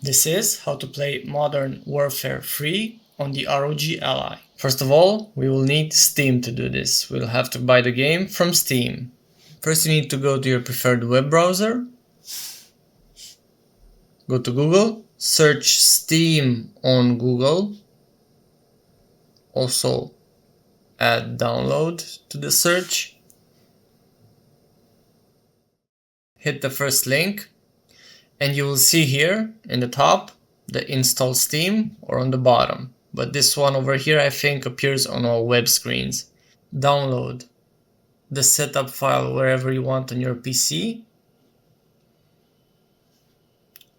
This is how to play Modern Warfare 3 on the ROG Ally. First of all, we will need Steam to do this. We'll have to buy the game from Steam. First, you need to go to your preferred web browser. Go to Google, search Steam on Google. Also add download to the search. Hit the first link and you will see here in the top the install Steam, or on the bottom, but this one over here I think appears on all web screens. Download the setup file wherever you want on your PC,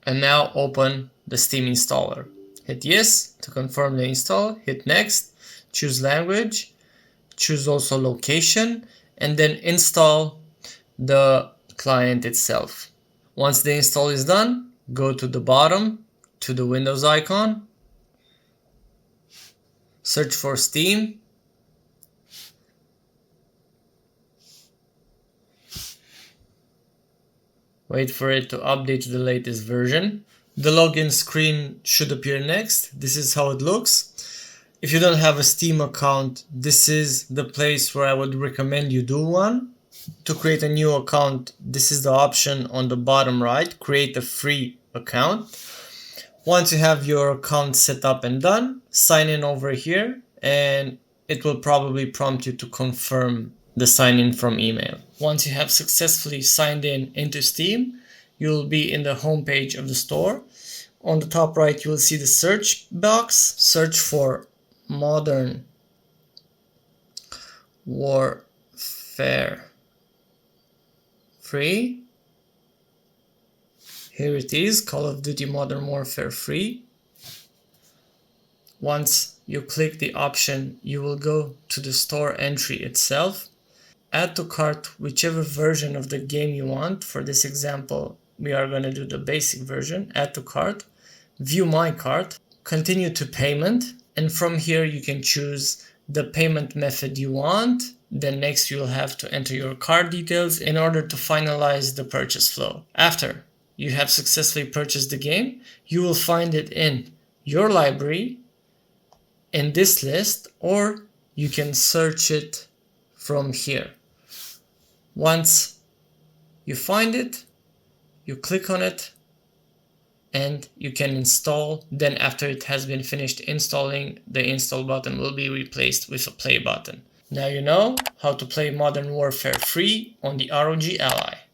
and now open the Steam installer. Hit yes to confirm the install, hit next, choose language, choose also location, and then install the client itself. Once the install is done, go to the bottom to the Windows icon, search for Steam, wait for it to update to the latest version. The login screen should appear next. This is how it looks. If you don't have a Steam account, this is the place where I would recommend you do one. To create a new account, this is the option on the bottom right, create a free account. Once you have your account set up and done, sign in over here and it will probably prompt you to confirm the sign in from email. Once you have successfully signed in into Steam, you will be in the home page of the store. On the top right, you will see the search box. Search for Modern Warfare 3. Here it is, Call of Duty Modern Warfare 3. Once you click the option, you will go to the store entry itself. Add to cart whichever version of the game you want. For this example, we are going to do the basic version. Add to cart, view my cart, continue to payment, and from here you can choose the payment method you want. Then next you will have to enter your card details in order to finalize the purchase flow. After you have successfully purchased the game, you will find it in your library in this list, or you can search it from here. Once you find it, you click on it and you can install. Then after it has been finished installing, the install button will be replaced with a play button. Now you know how to play Modern Warfare 3 on the ROG Ally.